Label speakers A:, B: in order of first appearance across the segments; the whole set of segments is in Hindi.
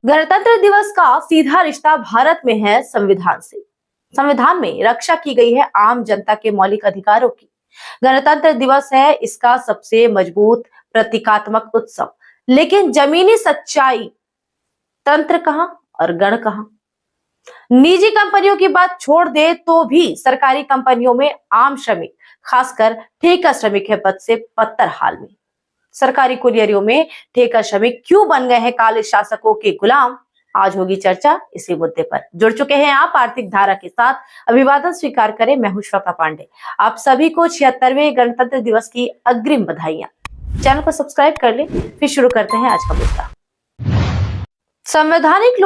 A: गणतंत्र दिवस का सीधा रिश्ता भारत में है संविधान से। संविधान में रक्षा की गई है आम जनता के मौलिक अधिकारों की। गणतंत्र दिवस है इसका सबसे मजबूत प्रतीकात्मक उत्सव। लेकिन जमीनी सच्चाई, तंत्र कहां और गण कहां? निजी कंपनियों की बात छोड़ दे तो भी सरकारी कंपनियों में आम श्रमिक, खासकर ठेका श्रमिक है पद से पत्तर हाल में। सरकारी कुलियरियों में ठेका श्रमिक क्यों बन गए हैं काले शासकों के गुलाम? आज होगी चर्चा इसी मुद्दे पर। जुड़ चुके हैं आप आर्थिक धारा के साथ। अभिवादन स्वीकार करें, मैं हूं श्वेता पांडे। आप सभी को 76वें गणतंत्र दिवस की अग्रिम बधाइयां। चैनल को सब्सक्राइब कर लें, फिर शुरू करते हैं आज का मुद्दा। संवैधानिक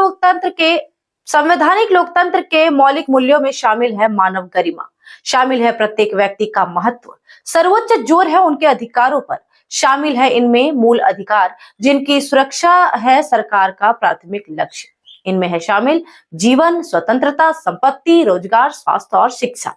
A: लोकतंत्र के मौलिक मूल्यों में शामिल है मानव गरिमा, शामिल है प्रत्येक व्यक्ति का महत्व, सर्वोच्च जोर है उनके अधिकारों पर, शामिल है इनमें मूल अधिकार जिनकी सुरक्षा है सरकार का प्राथमिक लक्ष्य। इनमें है शामिल जीवन, स्वतंत्रता, संपत्ति, रोजगार, स्वास्थ्य और शिक्षा।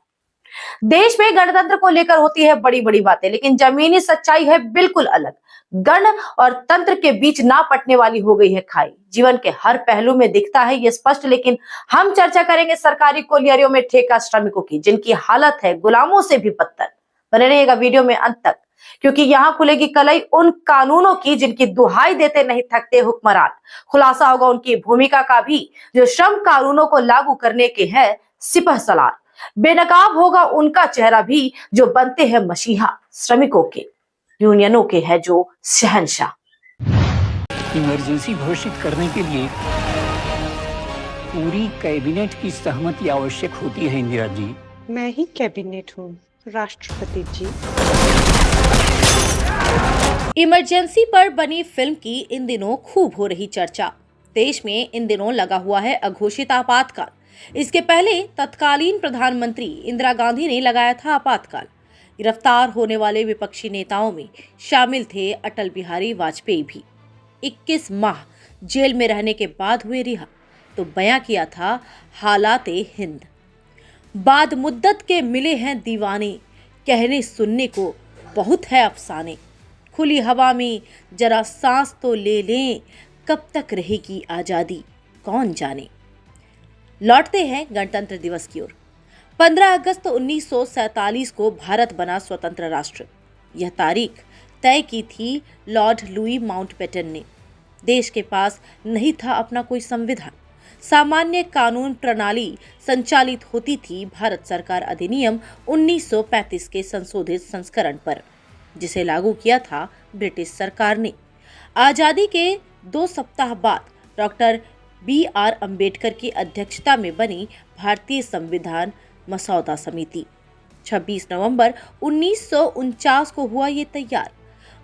A: देश में गणतंत्र को लेकर होती है बड़ी बड़ी बातें, लेकिन जमीनी सच्चाई है बिल्कुल अलग। गण और तंत्र के बीच ना पटने वाली हो गई है खाई। जीवन के हर पहलू में दिखता है ये स्पष्ट, लेकिन हम चर्चा करेंगे सरकारी कोलियरियों में ठेका श्रमिकों की, जिनकी हालत है गुलामों से भी बदतर। बने रहिएगा वीडियो में अंत तक, क्योंकि यहाँ खुलेगी कलई उन कानूनों की जिनकी दुहाई देते नहीं थकते हुक्मरान। खुलासा होगा उनकी भूमिका का भी, जो श्रम कानूनों को लागू करने के है सिपह सलार। बेनकाब होगा उनका चेहरा भी, जो बनते हैं मसीहा श्रमिकों के, यूनियनों के है जो शहंशाह।
B: इमरजेंसी घोषित करने के लिए पूरी कैबिनेट की सहमति आवश्यक होती है। इंदिरा जी,
C: मैं ही कैबिनेट हूँ राष्ट्रपति जी।
A: इमरजेंसी पर बनी फिल्म की इन दिनों खूब हो रही चर्चा। देश में इन दिनों लगा हुआ है अघोषित आपातकाल। इसके पहले तत्कालीन प्रधानमंत्री इंदिरा गांधी ने लगाया था आपातकाल। गिरफ्तार होने वाले विपक्षी नेताओं में शामिल थे अटल बिहारी वाजपेयी भी। 21 माह जेल में रहने के बाद हुए रिहा, तो बयां किया था हालाते हिंद। बाद मुद्दत के मिले हैं दीवाने, कहने सुनने को बहुत है अफसाने। खुली हवा में जरा सांस तो ले लें, कब तक रहेगी आजादी कौन जाने। लौटते हैं गणतंत्र दिवस की ओर। 15 अगस्त 1947 को भारत बना स्वतंत्र राष्ट्र। यह तारीख तय की थी लॉर्ड लुई माउंटबेटन ने। देश के पास नहीं था अपना कोई संविधान। सामान्य कानून प्रणाली संचालित होती थी भारत सरकार अधिनियम 1935 के संशोधित संस्करण पर, जिसे लागू किया था ब्रिटिश सरकार ने। आजादी के 2 सप्ताह बाद डॉक्टर BR अंबेडकर की अध्यक्षता में बनी भारतीय संविधान मसौदा समिति 26 नवंबर 1949 को हुआ ये तैयार।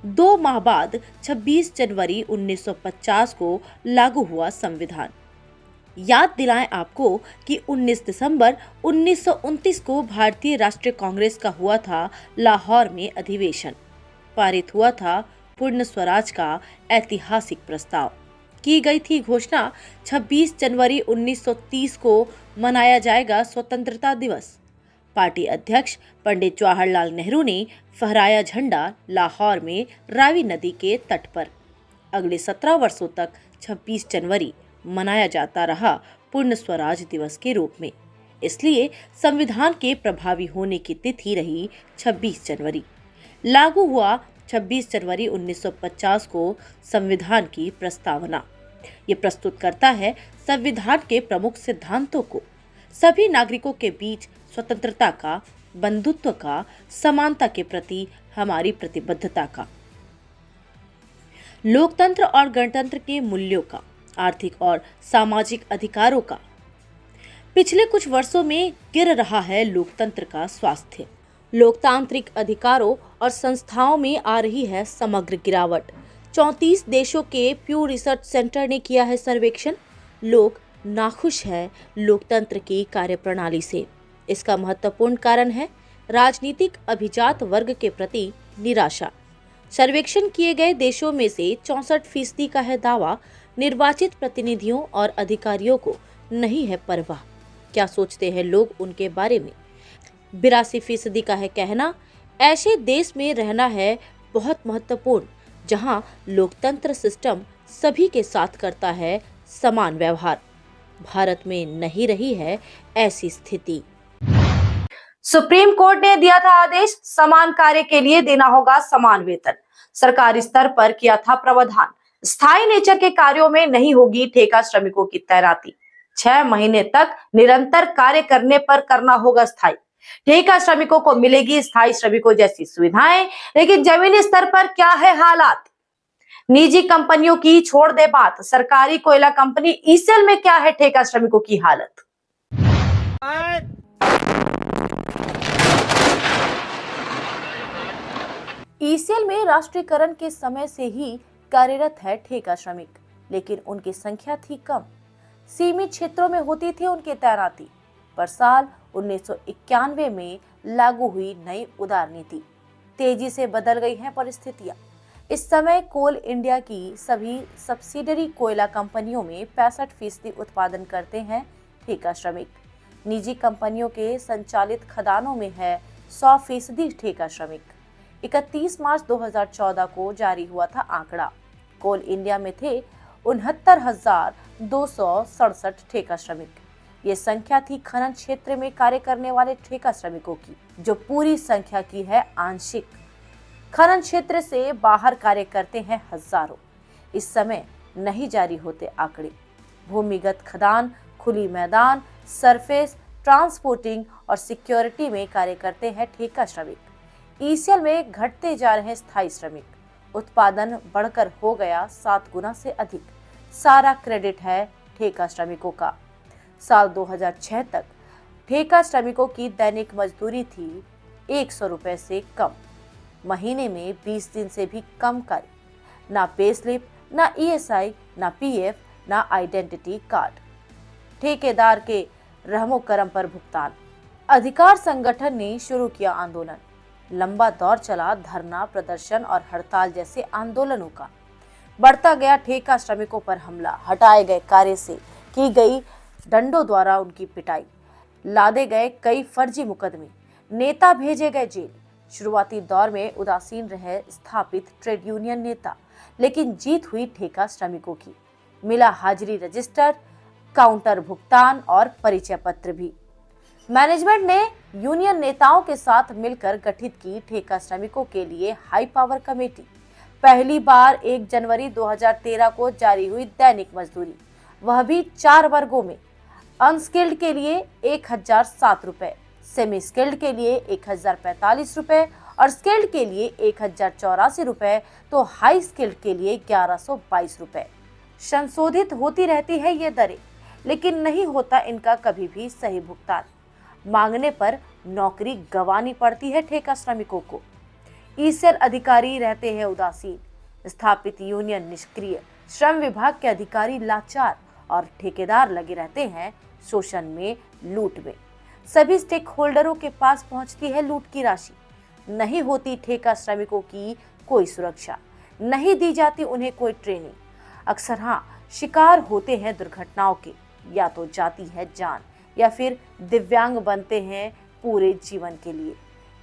A: 2 माह बाद 26 जनवरी 1950 को लागू हुआ संविधान। याद दिलाएं आपको कि 19 दिसंबर 1929 को भारतीय राष्ट्रीय कांग्रेस का हुआ था लाहौर में अधिवेशन। पारित हुआ था पूर्ण स्वराज का ऐतिहासिक प्रस्ताव। की गई थी घोषणा 26 जनवरी 1930 को मनाया जाएगा स्वतंत्रता दिवस। पार्टी अध्यक्ष पंडित जवाहरलाल नेहरू ने फहराया झंडा लाहौर में रावी नदी के तट पर। अगले 17 वर्षों तक 26 जनवरी मनाया जाता रहा पूर्ण स्वराज दिवस के रूप में। इसलिए संविधान के प्रभावी होने की तिथि रही 26 जनवरी। लागू हुआ 26 जनवरी 1950 को संविधान की प्रस्तावना। ये प्रस्तुत करता है संविधान के प्रमुख सिद्धांतों को, सभी नागरिकों के बीच स्वतंत्रता का, बंधुत्व का, समानता के प्रति हमारी प्रतिबद्धता का, लोकतंत्र और गणतंत्र के मूल्यों का, आर्थिक और सामाजिक अधिकारों का। पिछले कुछ वर्षों में गिर रहा है लोकतंत्र का स्वास्थ्य। लोकतांत्रिक अधिकारों और संस्थाओं में आ रही है समग्र गिरावट। 34 देशों के प्यू रिसर्च सेंटर ने किया है सर्वेक्षण। लोग नाखुश हैं लोकतंत्र की कार्यप्रणाली से। इसका महत्वपूर्ण कारण है राजनीतिक अभिजात वर्ग के प्रति निराशा। सर्वेक्षण किए गए देशों में से 64% का है दावा, निर्वाचित प्रतिनिधियों और अधिकारियों को नहीं है परवाह। क्या सोचते हैं लोग उनके बारे में? 82% का है कहना, ऐसे देश में रहना है बहुत महत्वपूर्ण, जहां लोकतंत्र सिस्टम सभी के साथ करता है समान व्यवहार। भारत में नहीं रही है ऐसी स्थिति। सुप्रीम कोर्ट ने दिया था आदेश, समान कार्य के लिए देना होगा समान वेतन। सरकारी स्तर पर किया था प्रावधान, स्थायी नेचर के कार्यों में नहीं होगी ठेका श्रमिकों की तैनाती। 6 महीने तक निरंतर कार्य करने पर करना होगा स्थायी। ठेका श्रमिकों को मिलेगी स्थायी श्रमिकों जैसी सुविधाएं, लेकिन जमीनी स्तर पर क्या है हालात? निजी कंपनियों की छोड़ दे बात, सरकारी कोयला कंपनी ईसीएल में क्या है ठेका श्रमिकों की हालत? ईसीएल में राष्ट्रीयकरण के समय से ही कार्यरत है ठेका श्रमिक, लेकिन उनकी संख्या थी कम। सीमित क्षेत्रों में होती थी उनकी तैनाती। पर साल 1991 में लागू हुई नई उदार नीति, तेजी से बदल गई हैं परिस्थितियां। इस समय कोल इंडिया की सभी सब्सिडरी कोयला कंपनियों में 65% उत्पादन करते हैं ठेका श्रमिक। निजी कंपनियों के संचालित खदानों में है 100% ठेका श्रमिक। 31 मार्च 2014 को जारी हुआ था आंकड़ा। कोल इंडिया में थे 69,267 ठेका श्रमिक। ये संख्या थी खनन क्षेत्र में कार्य करने वाले ठेका श्रमिकों की, जो पूरी संख्या की है आंशिक। खनन क्षेत्र से बाहर कार्य करते हैं हजारों। इस समय नहीं जारी होते आंकड़े। भूमिगत खदान, खुली मैदान, सरफेस, ट्रांसपोर्टिंग और सिक्योरिटी में कार्य करते हैं ठेका श्रमिक। ईसीएल में घटते जा रहे स्थायी श्रमिक, उत्पादन बढ़कर हो गया 7 गुना से अधिक। सारा क्रेडिट है ठेका श्रमिकों का। साल 2006 तक ठेका श्रमिकों की दैनिक मजदूरी थी 100 रुपए से कम। महीने में 20 दिन से भी कम कार्य, ना पे स्लिप, ना ईएसआई, ना पीएफ, ना आइडेंटिटी कार्ड। ठेकेदार के रहमो करम पर भुगतान। अधिकार संगठन ने शुरू किया आंदोलन। लंबा दौर चला धरना, प्रदर्शन और हड़ताल जैसे आंदोलनों का। बढ़ता गया ठेका श्रमिकों पर हमला, हटाए गए कार्य से की गई डंडों द्वारा उनकी पिटाई, लादे गए कई फर्जी मुकदमे, नेता भेजे गए जेल। शुरुआती दौर में उदासीन रहे स्थापित ट्रेड यूनियन नेता, लेकिन जीत हुई ठेका श्रमिकों की। मिला हाजिरी रजिस्टर, काउंटर भुगतान और परिचय पत्र भी। मैनेजमेंट ने यूनियन नेताओं के साथ मिलकर गठित की ठेका श्रमिकों के लिए हाई पावर कमेटी। पहली बार 1 जनवरी 2013 को जारी हुई दैनिक मजदूरी, वह भी 4 वर्गों में। अनस्किल्ड के लिए 1007 रुपए, सेमी स्किल्ड के लिए 1045 रुपए और स्किल्ड के लिए 1084 रुपए, तो हाई स्किल्ड के लिए 1122 रुपए। संशोधित होती रहती है ये दरें, लेकिन नहीं होता इनका कभी भी सही भुगतान। मांगने पर नौकरी गंवानी पड़ती है ठेका श्रमिकों को। ईसीएल अधिकारी रहते हैं उदासीन, स्थापित यूनियन निष्क्रिय, श्रम विभाग के अधिकारी लाचार और ठेकेदार लगे रहते हैं शोषण में, लूट में। सभी स्टेक होल्डरों के पास पहुंचती है लूट की राशि। नहीं होती ठेका श्रमिकों की कोई सुरक्षा, नहीं दी जाती उन्हें कोई ट्रेनिंग। अक्सर शिकार होते हैं दुर्घटनाओं के, या तो जाती है जान या फिर दिव्यांग बनते हैं पूरे जीवन के लिए।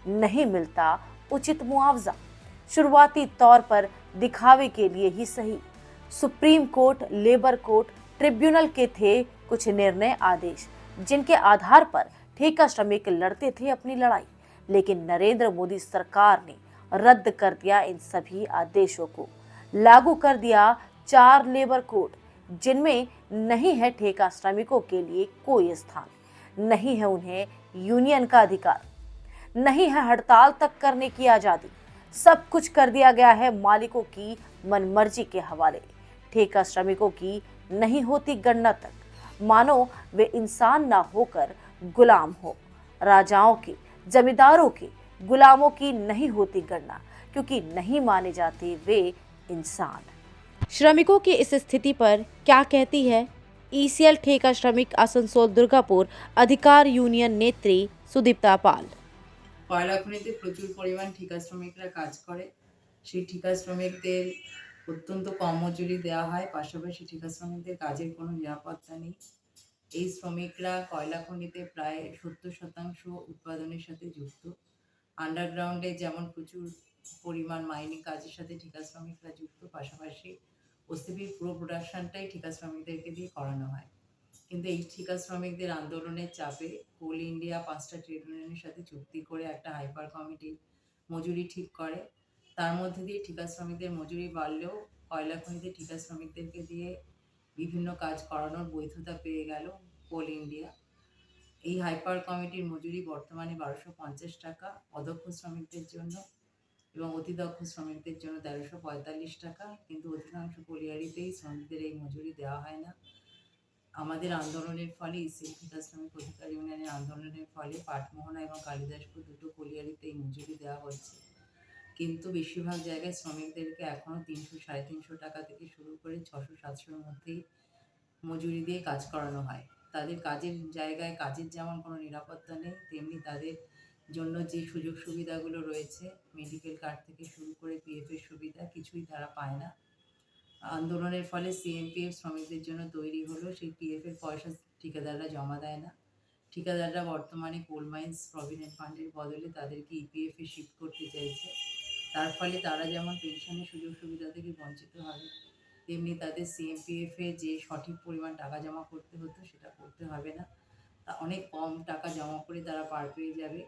A: नहीं मिलता उचित मुआवजा, शुरुआती तौर पर दिखावे के लिए ही सही। Supreme court, labour court, tribunal के थे कुछ निर्णय आदेश, जिनके आधार पर ठेका श्रमिक लड़ते थे अपनी लड़ाई। लेकिन नरेंद्र मोदी सरकार ने रद्द कर दिया इन सभी आदेशों को। लागू कर दिया 4 लेबर कोड, जिनमें नहीं है ठेका श्रमिकों के लिए कोई स्थान, नहीं है उन्हें यूनियन का अधिकार, नहीं है हड़ताल तक करने की आजादी। सब कुछ कर दिया गया है मालिकों की मनमर्जी के हवाले। ठेका श्रमिकों की नहीं होती गणना तक, मानो वे इंसान ना होकर गुलाम हो। राजाओं के, जमींदारों के, गुलामों की नहीं होती गणना, क्योंकि नहीं माने जाते वे इंसान। श्रमिकों की इस स्थिति पर क्या कहती है ईसीएल ठेका श्रमिक आसनसोल दुर्गापुर अधिकार यूनियन नेत्री সুদীপ্তা পাল?
D: কয়লা খনিতে প্রচুর পরিমাণ ঠিকা শ্রমিকরা কাজ করে। সেই ঠিকা শ্রমিকদের অত্যন্ত কম মজুরি দেওয়া হয়, পাশাপাশি ঠিকা শ্রমিকদের কাজের কোনো নিরাপত্তা নেই। এই শ্রমিকরা কয়লা খনিতে প্রায় 70% উৎপাদনের সাথে যুক্ত। আন্ডারগ্রাউন্ডে যেমন প্রচুর পরিমাণ মাইনিং কাজের সাথে ঠিকা শ্রমিকরা যুক্ত, পাশাপাশি ওসিবির পুরো প্রোডাকশনটাই ঠিকা শ্রমিকদেরকে দিয়ে করানো হয়। কিন্তু এই ঠিকা শ্রমিকদের আন্দোলনের চাপে কোল ইন্ডিয়া 5টা ট্রেড ইউনিয়নের সাথে চুক্তি করে একটা হাইপার কমিটি মজুরি ঠিক করে। তার মধ্যে দিয়ে ঠিকা শ্রমিকদের মজুরি বাড়লেও কয়লা খনিতে ঠিকা শ্রমিকদেরকে দিয়ে বিভিন্ন কাজ করানোর বৈধতা পেয়ে গেল কোল ইন্ডিয়া। এই হাইপার কমিটির মজুরি বর্তমানে 1250 টাকা অদক্ষ শ্রমিকদের জন্য এবং অতিদক্ষ শ্রমিকদের জন্য 1345 টাকা। কিন্তু অধিকাংশ কলিয়ারিতেই শ্রমিকদের এই মজুরি দেওয়া হয় না। আমাদের আন্দোলনের ফলে ইসিএল ঠিকা শ্রমিক অধিকার ইউনিয়নের আন্দোলনের ফলে পাটমোহনা এবং কালিদাসপুর দুটো কলিয়ারিতে এই মজুরি দেওয়া হচ্ছে। কিন্তু বেশিরভাগ জায়গায় শ্রমিকদেরকে এখনও 300 350 টাকা থেকে শুরু করে 600-700-র মধ্যেই মজুরি দিয়ে কাজ করানো হয়। তাদের কাজের জায়গায় কাজের যেমন কোনো নিরাপত্তা নেই, তেমনি তাদের জন্য যে সুযোগ সুবিধাগুলো রয়েছে মেডিকেল কার্ড থেকে শুরু করে পিএফের সুবিধা কিছুই তারা পায় না। আন্দোলনের ফলে সিএমপিএফ শ্রমিকদের জন্য তৈরি হলো, সেই পিএফের পয়সা ঠিকাদাররা জমা দেয় না। ঠিকাদাররা বর্তমানে কোল মাইন্স প্রভিডেন্ট ফান্ডের বদলে তাদেরকে ইপিএফে শিফট করতে চাইছে। তার ফলে তারা যেমন পেনশনের সুযোগ সুবিধা থেকে বঞ্চিত হবে, তেমনি তাদের সিএমপিএফে যে সঠিক পরিমাণ টাকা জমা করতে হতো সেটা করতে হবে না। তা অনেক কম টাকা জমা করে তারা পার পেয়ে যাবে।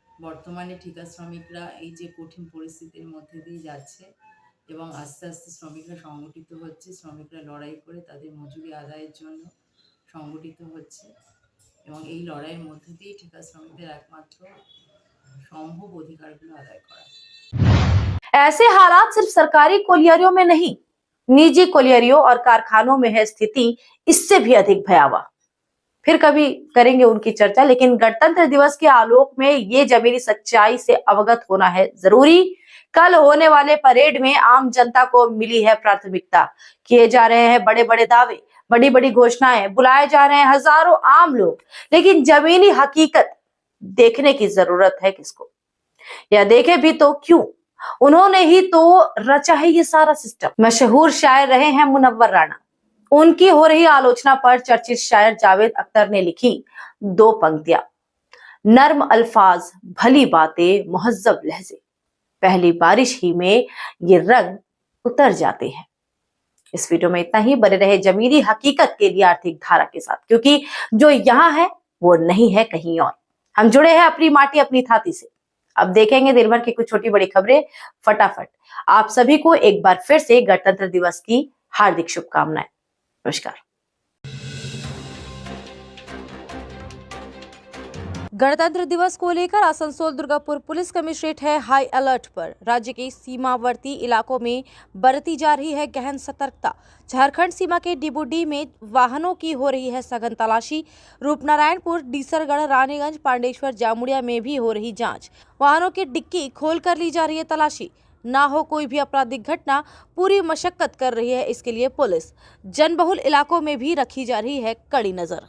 D: বর্তমানে ঠিকা শ্রমিকরা এই যে কঠিন পরিস্থিতির মধ্যে দিয়ে যাচ্ছে এবং আস্তে আস্তে শ্রমিকরা সংগঠিত হচ্ছে, শ্রমিকরা লড়াই করে তাদের মজুরি আদায়ের জন্য সংগঠিত হচ্ছে এবং এই লড়াইয়ের মধ্যে দিয়েই ঠিকা শ্রমিকদের একমাত্র সম্ভব অধিকারগুলো আদায় করা।
A: ऐसे हालात सिर्फ सरकारी कोलियरियों में नहीं, निजी कोलियरियों और कारखानों में है स्थिति इससे भी अधिक भयावह। फिर कभी करेंगे उनकी चर्चा, लेकिन गणतंत्र दिवस के आलोक में ये जमीनी सच्चाई से अवगत होना है जरूरी। कल होने वाले परेड में आम जनता को मिली है प्राथमिकता। किए जा रहे हैं बड़े बड़े दावे, बड़ी बड़ी घोषणाएं, बुलाए जा रहे हैं हजारों आम लोग, लेकिन जमीनी हकीकत देखने की जरूरत है किसको? या देखे भी तो क्यों? उन्होंने ही तो रचा है ये सारा सिस्टम। मशहूर शायर रहे हैं मुनव्वर राणा। उनकी हो रही आलोचना पर चर्चित शायर जावेद अख्तर ने लिखी 2 पंक्तियां। नर्म अल्फाज, भली बातें, मुहज्जब लहजे, पहली बारिश ही में ये रंग उतर जाते हैं। इस वीडियो में इतना ही। बने रहे जमीनी हकीकत के लिए आर्थिक धारा के साथ, क्योंकि जो यहाँ है वो नहीं है कहीं और। हम जुड़े हैं अपनी माटी अपनी थाती से। अब देखेंगे दिन भर की कुछ छोटी बड़ी खबरें फटाफट। आप सभी को एक बार फिर से गणतंत्र दिवस की हार्दिक शुभकामनाएं। नमस्कार। गणतंत्र दिवस को लेकर आसनसोल दुर्गापुर पुलिस कमिश्नरेट है हाई अलर्ट पर। राज्य के सीमावर्ती इलाकों में बरती जा रही है गहन सतर्कता। झारखंड सीमा के डिबूडी में वाहनों की हो रही है सघन तलाशी। रूपनारायणपुर, डीसरगढ़, रानीगंज, पांडेश्वर, जामुड़िया में भी हो रही जांच। वाहनों की डिक्की खोल कर ली जा रही है तलाशी। ना हो कोई भी आपराधिक घटना, पूरी मशक्कत कर रही है इसके लिए पुलिस। जनबहुल इलाकों में भी रखी जा रही है कड़ी नजर।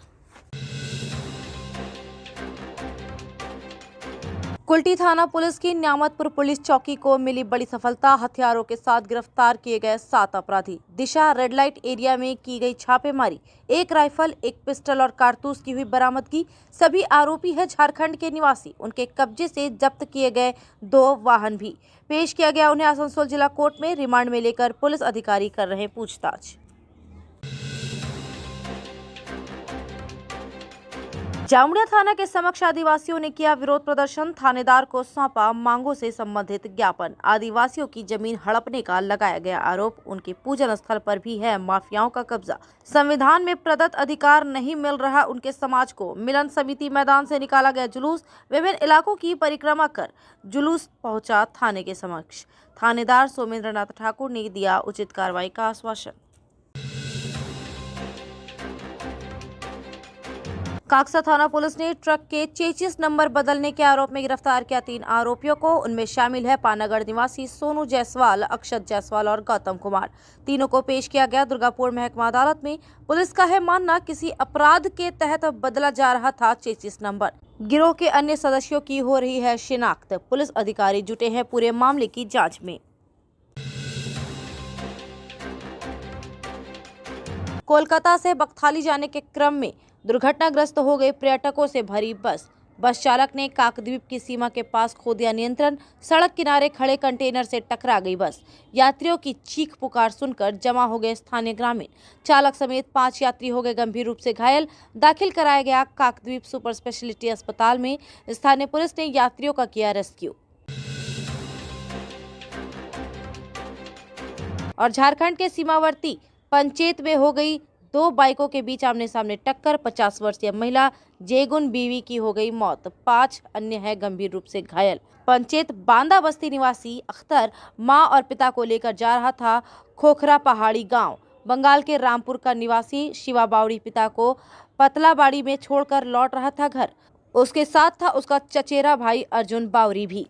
A: कुल्टी थाना पुलिस की न्यामतपुर पुलिस चौकी को मिली बड़ी सफलता। हथियारों के साथ गिरफ्तार किए गए 7 अपराधी। दिशा रेड लाइट एरिया में की गई छापेमारी। 1 राइफल, 1 पिस्टल और कारतूस की हुई बरामदगी। सभी आरोपी है झारखंड के निवासी। उनके कब्जे से जब्त किए गए 2 वाहन भी पेश किया गया। उन्हें आसनसोल जिला कोर्ट में रिमांड में लेकर पुलिस अधिकारी कर रहे पूछताछ। जामुड़िया थाना के समक्ष आदिवासियों ने किया विरोध प्रदर्शन। थानेदार को सौंपा मांगों से संबंधित ज्ञापन। आदिवासियों की जमीन हड़पने का लगाया गया आरोप। उनके पूजन स्थल पर भी है माफियाओं का कब्जा। संविधान में प्रदत्त अधिकार नहीं मिल रहा उनके समाज को। मिलन समिति मैदान से निकाला गया जुलूस। विभिन्न इलाकों की परिक्रमा कर जुलूस पहुंचा थाने के समक्ष। थानेदार सोमेंद्रनाथ ठाकुर ने दिया उचित कार्रवाई का आश्वासन। काकसा थाना पुलिस ने ट्रक के चेचिस नंबर बदलने के आरोप में गिरफ्तार किया 3 आरोपियों को। उनमें शामिल है पानागढ़ निवासी सोनू जायसवाल, अक्षत जायसवाल और गौतम कुमार। तीनों को पेश किया गया दुर्गापुर महकमा अदालत में। पुलिस का है मानना किसी अपराध के तहत बदला जा रहा था चेचिस नंबर। गिरोह के अन्य सदस्यों की हो रही है शिनाख्त। पुलिस अधिकारी जुटे हैं पूरे मामले की जाँच में। कोलकाता से बकथाली जाने के क्रम में दुर्घटनाग्रस्त हो गई पर्यटकों से भरी बस। बस चालक ने काकद्वीप की सीमा के पास खो दिया नियंत्रण। सड़क किनारे खड़े कंटेनर से टकरा गई बस। यात्रियों की चीख पुकार सुनकर जमा हो गए स्थानीय ग्रामीण। चालक समेत 5 यात्री हो गए गंभीर रूप से घायल। दाखिल कराया गया काकद्वीप सुपर स्पेशलिटी अस्पताल में। स्थानीय पुलिस ने यात्रियों का किया रेस्क्यू। और झारखंड के सीमावर्ती पंचेत में हो गई 2 बाइकों के बीच आमने सामने टक्कर। 50 वर्षीय महिला जेगुन बीवी की हो गई मौत, 5 अन्य है गंभीर रूप से घायल। पंचेत बांदा बस्ती निवासी अख्तर मां और पिता को लेकर जा रहा था खोखरा पहाड़ी गांव। बंगाल के रामपुर का निवासी शिवा बावड़ी पिता को पतलाबाड़ी में छोड़कर लौट रहा था घर। उसके साथ था उसका चचेरा भाई अर्जुन बावरी भी।